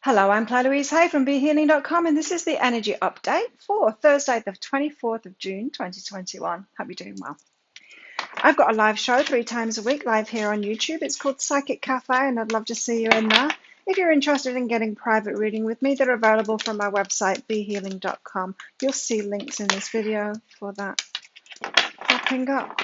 Hello, I'm Claire Louise Hay from BeHealing.com, and this is the energy update for Thursday, the 24th of June, 2021. Hope you're doing well. I've got a live show 3 times a week live here on YouTube. It's called Psychic Cafe, and I'd love to see you in there. If you're interested in getting private reading with me, they're available from my website, BeHealing.com. You'll see links in this video for that popping up.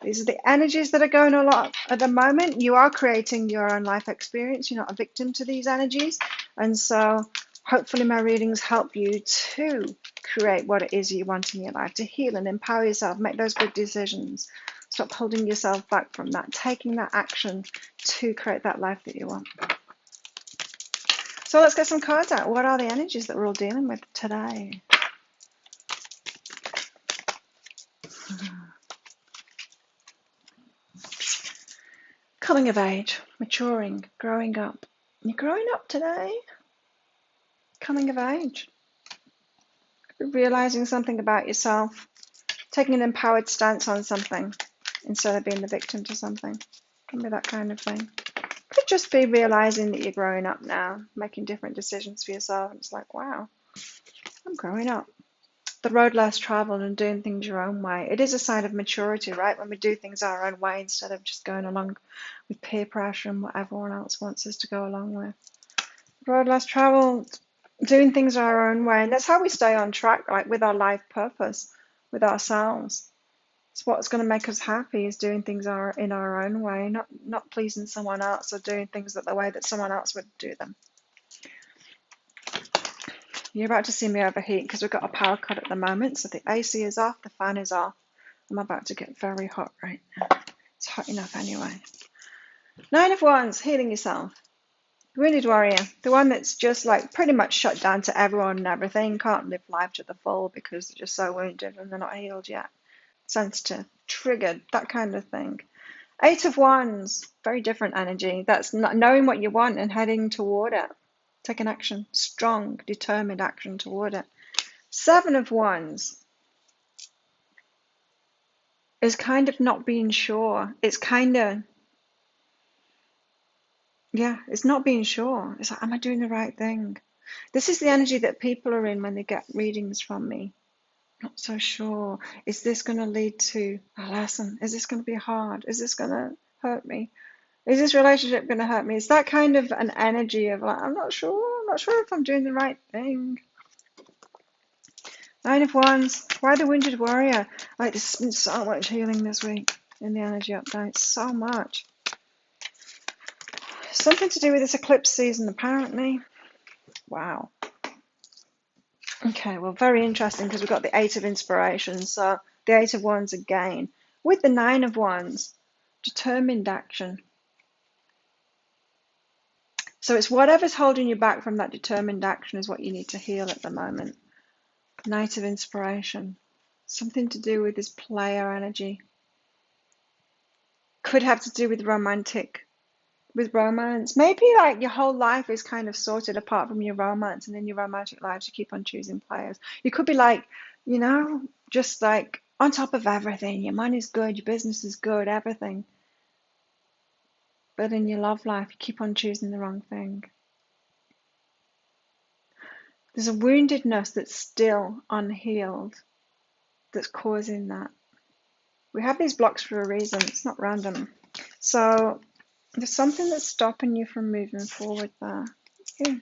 These are the energies that are going a lot at the moment. You are creating your own life experience. You're not a victim to these energies. And so hopefully my readings help you to create what it is you want in your life, to heal and empower yourself, make those good decisions. Stop holding yourself back from that, taking that action to create that life that you want. So let's get some cards out. What are the energies that we're all dealing with today? Coming of age, maturing, growing up. You're growing up today. Coming of age. Realizing something about yourself. Taking an empowered stance on something instead of being the victim to something. Can be that kind of thing. Could just be realizing that you're growing up now, making different decisions for yourself. And it's like, wow, I'm growing up. The road less traveled and doing things your own way. It is a sign of maturity, right? When we do things our own way instead of just going along with peer pressure and what everyone else wants us to go along with. The road less traveled, doing things our own way. And that's how we stay on track, like with our life purpose, with ourselves. It's what's going to make us happy is doing things in our own way, not pleasing someone else or doing things the way that someone else would do them. You're about to see me overheat because we've got a power cut at the moment. So the AC is off, the fan is off. I'm about to get very hot right now. It's hot enough anyway. 9 of Wands, healing yourself. Wounded warrior, the one that's just like pretty much shut down to everyone and everything, can't live life to the full because they're just so wounded and they're not healed yet. Sensitive, triggered, that kind of thing. 8 of Wands, very different energy. That's not knowing what you want and heading toward it. Taking action, strong, determined action toward it. 7 of Wands is kind of not being sure. It's kind of, it's not being sure. It's like, am I doing the right thing? This is the energy that people are in when they get readings from me. Not so sure. Is this going to lead to a lesson? Is this going to be hard? Is this going to hurt me? Is this relationship going to hurt me? It's that kind of an energy of like, I'm not sure if I'm doing the right thing. 9 of Wands, why the Wounded Warrior? Like, there's been so much healing this week in the energy update, so much. Something to do with this eclipse season, apparently. Wow. Okay, well, very interesting because we've got the 8 of Inspiration, so the 8 of Wands again. With the 9 of Wands, determined action. So it's whatever's holding you back from that determined action is what you need to heal at the moment. Knight of Inspiration. Something to do with this player energy. Could have to do with romance. Maybe like your whole life is kind of sorted apart from your romance, and in your romantic lives you keep on choosing players. You could be like, just like on top of everything. Your money's good, your business is good, everything. But in your love life, you keep on choosing the wrong thing. There's a woundedness that's still unhealed that's causing that. We have these blocks for a reason. It's not random. So there's something that's stopping you from moving forward there. Yeah.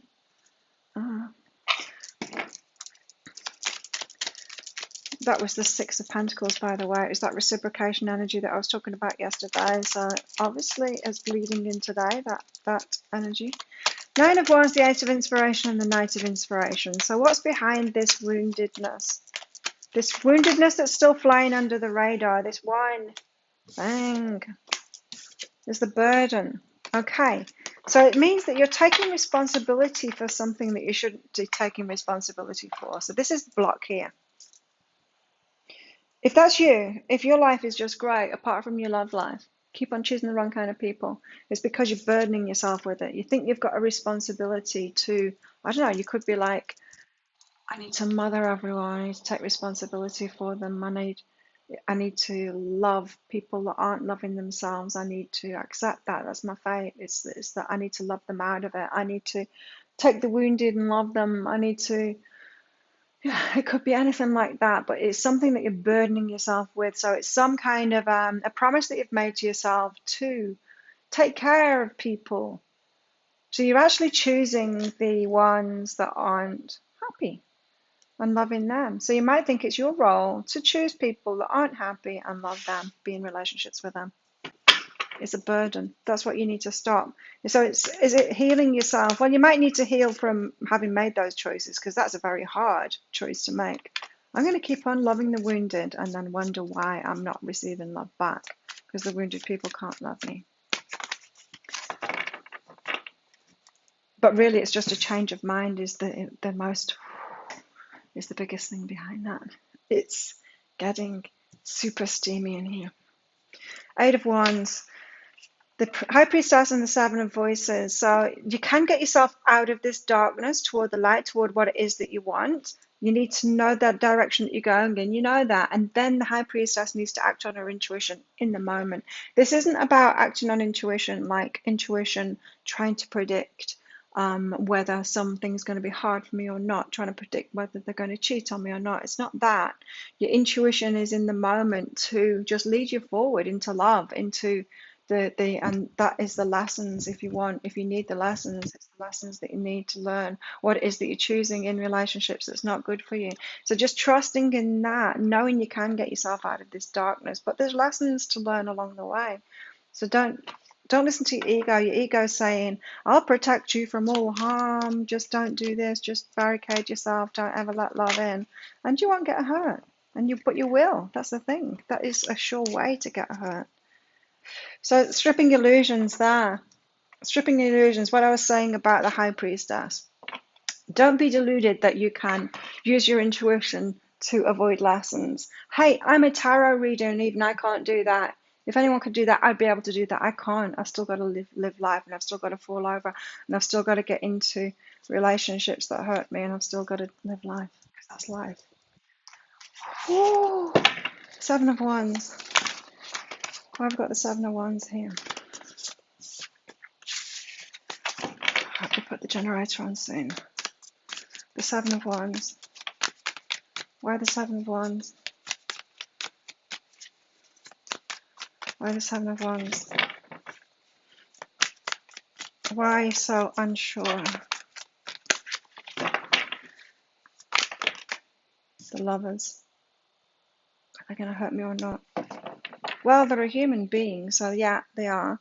That was the 6 of Pentacles, by the way. It was that reciprocation energy that I was talking about yesterday. So obviously it's bleeding in today, that energy. 9 of Wands, the 8 of Inspiration, and the Knight of Inspiration. So what's behind this woundedness? This woundedness that's still flying under the radar. This one. Bang. There's the burden. Okay. So it means that you're taking responsibility for something that you shouldn't be taking responsibility for. So this is the block here. If that's you, if your life is just great apart from your love life, keep on choosing the wrong kind of people. It's because you're burdening yourself with it. You think you've got a responsibility to, I don't know, you could be like, I need to mother everyone. I need to take responsibility for them. I need I need to love people that aren't loving themselves. I need to accept that. That's my fate. It's that I need to love them out of it. I need to take the wounded and love them. I need to, yeah, it could be anything like that, but it's something that you're burdening yourself with. So it's some kind of a promise that you've made to yourself to take care of people. So you're actually choosing the ones that aren't happy and loving them. So you might think it's your role to choose people that aren't happy and love them, be in relationships with them. It's a burden. That's what you need to stop. So is it healing yourself? Well, you might need to heal from having made those choices, because that's a very hard choice to make. I'm going to keep on loving the wounded and then wonder why I'm not receiving love back, because the wounded people can't love me. But really, it's just a change of mind is the biggest thing behind that. It's getting super steamy in here. 8 of Wands, the High Priestess and the Seven of Voices. So you can get yourself out of this darkness toward the light, toward what it is that you want. You need to know that direction that you're going in. You know that. And then the High Priestess needs to act on her intuition in the moment. This isn't about acting on intuition, like intuition trying to predict whether something's going to be hard for me or not, trying to predict whether they're going to cheat on me or not. It's not that. Your intuition is in the moment to just lead you forward into love, into and that is the lessons. If you need the lessons, it's the lessons that you need to learn what it is that you're choosing in relationships that's not good for you. So just trusting in that, knowing you can get yourself out of this darkness, but there's lessons to learn along the way. So don't listen to your ego. Your ego saying, I'll protect you from all harm, just don't do this, just barricade yourself, don't ever let love in, and you won't get hurt. But you will. That's the thing. That is a sure way to get hurt. So stripping illusions there. Stripping illusions, what I was saying about the High Priestess. Don't be deluded that you can use your intuition to avoid lessons. Hey, I'm a tarot reader and even I can't do that. If anyone could do that, I'd be able to do that. I can't. I've still got to live life, and I've still got to fall over, and I've still got to get into relationships that hurt me, and I've still got to live life, because that's life. Woo! 7 of Wands. Why have I got the 7 of Wands here? I have to put the generator on soon. The 7 of Wands. Why the 7 of Wands? Why the 7 of Wands? Why so unsure? The Lovers. Are they going to hurt me or not? Well, they're a human being, so yeah, they are.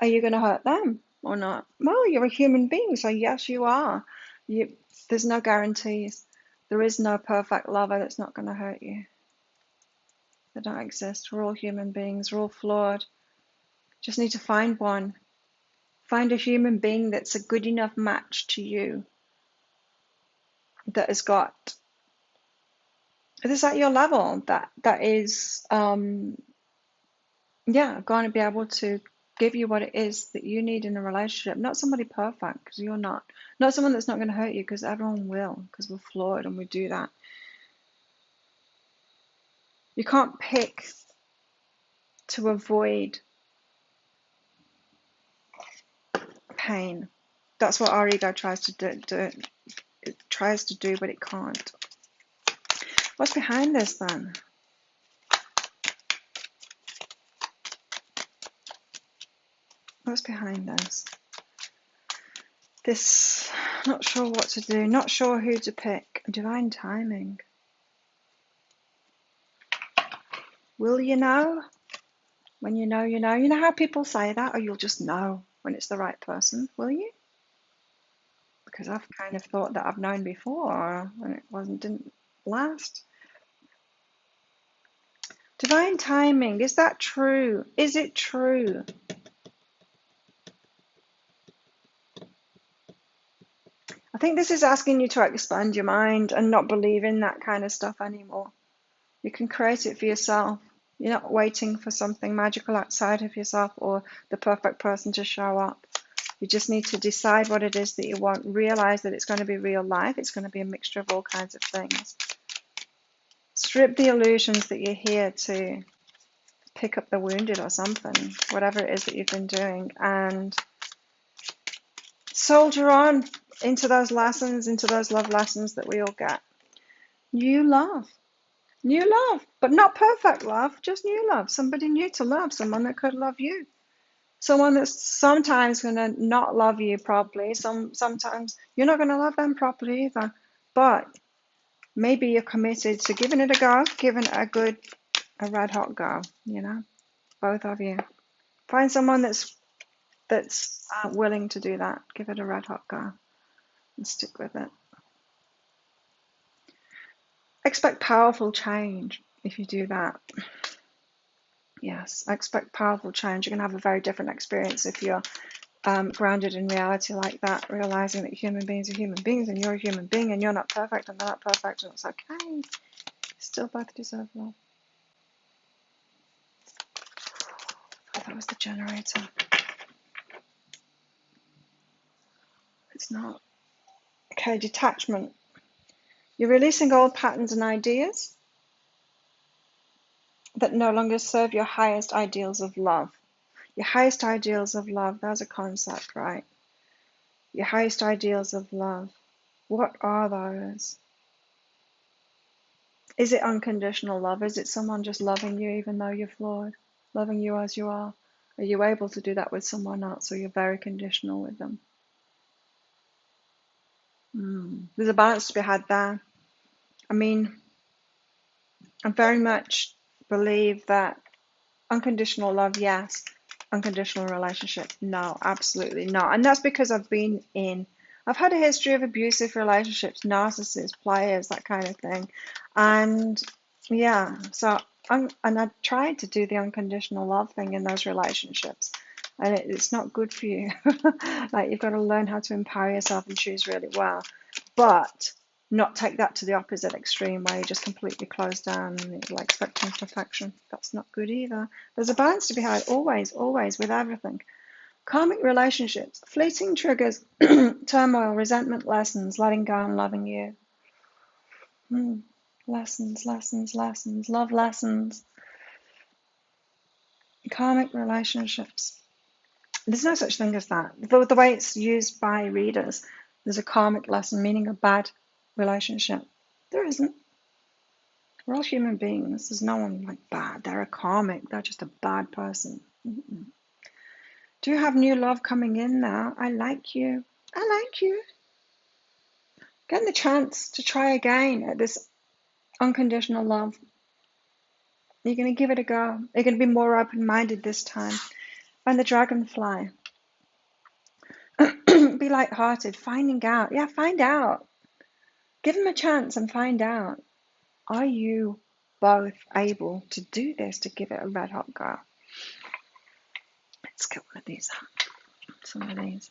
Are you going to hurt them or not? Well, you're a human being, so yes, you are. There's no guarantees. There is no perfect lover that's not going to hurt you. They don't exist. We're all human beings. We're all flawed. Just need to find one. Find a human being that's a good enough match to you, that has got, that's at your level, that is going to be able to give you what it is that you need in a relationship. Not somebody perfect, because you're not. Not someone that's not going to hurt you, because everyone will, because we're flawed and we do that. You can't pick to avoid pain. That's what our ego tries to do. It tries to do, but it can't. What's behind this then? What's behind this? This, not sure what to do, not sure who to pick. Divine timing. Will you know? When you know, you know. You know how people say that? Or you'll just know when it's the right person. Will you? Because I've kind of thought that I've known before, and it didn't last. Divine timing. Is that true? Is it true? I think this is asking you to expand your mind and not believe in that kind of stuff anymore. You can create it for yourself. You're not waiting for something magical outside of yourself or the perfect person to show up. You just need to decide what it is that you want. Realize that it's going to be real life. It's going to be a mixture of all kinds of things. Strip the illusions that you're here to pick up the wounded or something, whatever it is that you've been doing, and soldier on into those lessons, into those love lessons that we all get. New love. New love, but not perfect love, just new love. Somebody new to love, someone that could love you. Someone that's sometimes going to not love you properly. Sometimes you're not going to love them properly either. But maybe you're committed to giving it a go, giving it a red hot go, both of you. Find someone that's willing to do that. Give it a red hot go and stick with it. Expect powerful change if you do that. Yes, expect powerful change. You're going to have a very different experience if you're grounded in reality like that, realizing that human beings are human beings and you're a human being and you're not perfect and they're not perfect and it's okay. Still both deserve love. Oh, that was the generator. It's not. Okay, detachment. You're releasing old patterns and ideas that no longer serve your highest ideals of love. Your highest ideals of love, there's a concept, right? Your highest ideals of love. What are those? Is it unconditional love? Is it someone just loving you even though you're flawed? Loving you as you are? Are you able to do that with someone else, or you're very conditional with them? There's a balance to be had there. I mean, I very much believe that unconditional love, yes. Unconditional relationship, no, absolutely not. And that's because I've had a history of abusive relationships, narcissists, players, that kind of thing. And yeah, and I tried to do the unconditional love thing in those relationships. And it's not good for you. Like, you've got to learn how to empower yourself and choose really well. But not take that to the opposite extreme where you just completely close down and you're expecting perfection. That's not good either. There's a balance to be had, always, always, with everything. Karmic relationships, fleeting triggers, turmoil, resentment, lessons, letting go and loving you. Lessons, lessons, lessons, love lessons. Karmic relationships. There's no such thing as that. The way it's used by readers, there's a karmic lesson, meaning a bad relationship. There isn't. We're all human beings. There's no one like bad. They're a karmic. They're just a bad person. Do you have new love coming in now? I like you. I like you. Getting the chance to try again at this unconditional love. You're going to give it a go. You're going to be more open-minded this time. And the dragonfly. Be light-hearted. Finding out. Yeah, find out. Give them a chance and find out. Are you both able to do this, to give it a red hot go? Let's get one of these out. Some of these.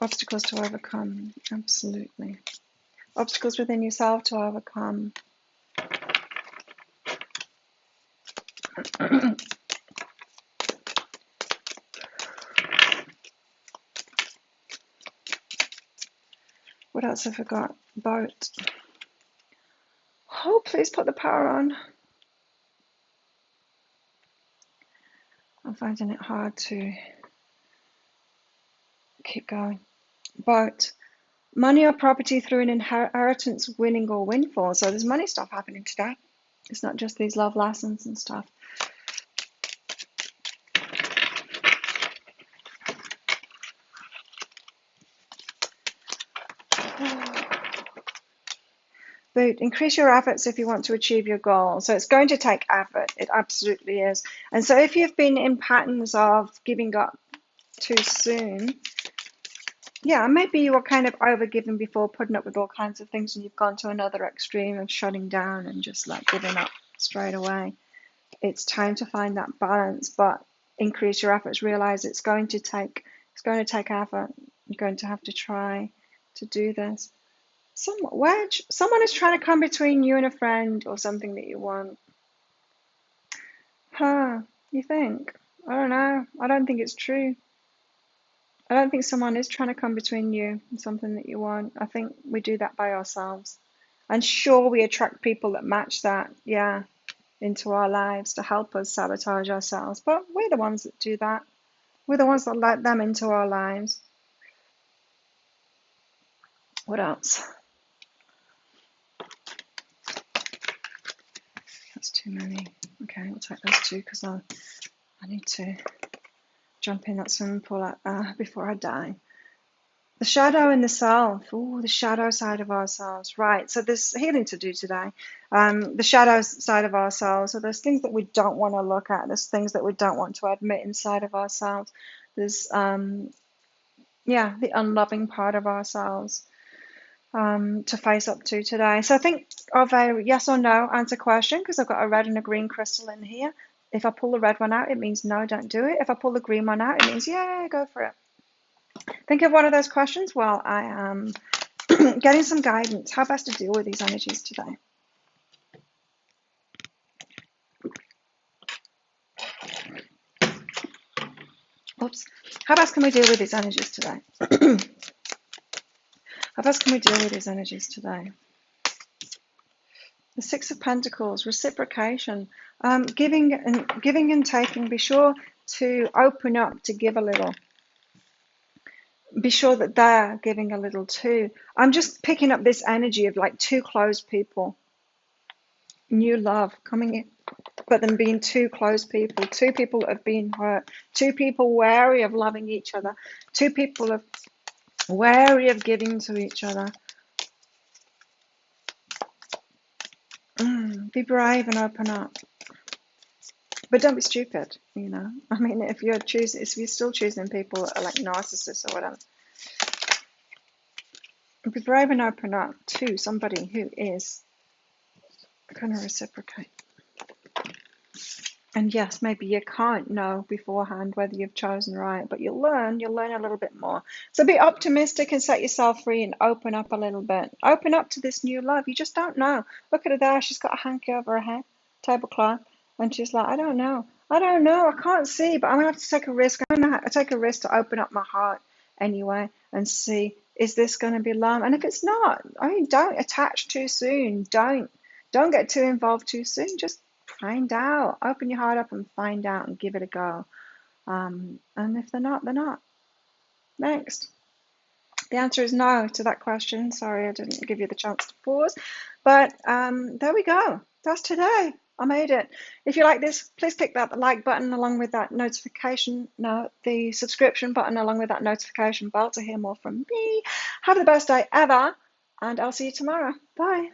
Obstacles to overcome. Absolutely. Obstacles within yourself to overcome. What else have I got? Boat. Oh, please put the power on. I'm finding it hard to keep going. Boat. Money or property through an inheritance, winning or windfall. So there's money stuff happening today. It's not just these love lessons and stuff. But increase your efforts if you want to achieve your goal. So it's going to take effort. It absolutely is. And so if you've been in patterns of giving up too soon, yeah, maybe you were kind of overgiving before, putting up with all kinds of things, and you've gone to another extreme of shutting down and just like giving up straight away. It's time to find that balance, but increase your efforts. Realize it's going to take effort. You're going to have to try to do this. Someone is trying to come between you and a friend or something that you want. You think? I don't know. I don't think it's true. I don't think someone is trying to come between you and something that you want. I think we do that by ourselves. And sure, we attract people that match that, yeah, into our lives to help us sabotage ourselves. But we're the ones that do that. We're the ones that let them into our lives. What else? That's too many. Okay, we'll take those two because I need to jump in that swimming pool before I die. The shadow and the self. Oh, the shadow side of ourselves. Right. So there's healing to do today. The shadow side of ourselves. So there's things that we don't want to look at. There's things that we don't want to admit inside of ourselves. There's the unloving part of ourselves to face up to today. So I think of a yes or no answer question, because I've got a red and a green crystal in here. If I pull the red one out, it means no, don't do it. If I pull the green one out, it means yeah, go for it. Think of one of those questions while I am getting some guidance. How best to deal with these energies today? Oops. How best can we deal with these energies today? How best can we deal with these energies today? The Six of Pentacles, reciprocation, giving and taking. Be sure to open up to give a little. Be sure that they're giving a little too. I'm just picking up this energy of like two close people. New love coming in, but them being two close people. Two people that have been hurt. Two people wary of loving each other. Two people of wary of giving to each other. Be brave and open up. But don't be stupid, you know. I mean, if you're still choosing people that are like narcissists or whatever, be brave and open up to somebody who is going to reciprocate. And yes, maybe you can't know beforehand whether you've chosen right, but you'll learn a little bit more. So be optimistic and set yourself free and open up a little bit. Open up to this new love. You just don't know. Look at her there. She's got a hanky over her head, tablecloth, and she's like, I don't know. I can't see, but I'm going to have to take a risk. I'm going to take a risk to open up my heart anyway and see, is this going to be love? And if it's not, I mean, don't attach too soon. Don't get too involved too soon. Just find out. Open your heart up and find out and give it a go. And if they're not, they're not. Next. The answer is no to that question. Sorry, I didn't give you the chance to pause. But there we go. That's today. I made it. If you like this, please click that like button along with that the subscription button along with that notification bell to hear more from me. Have the best day ever, and I'll see you tomorrow. Bye.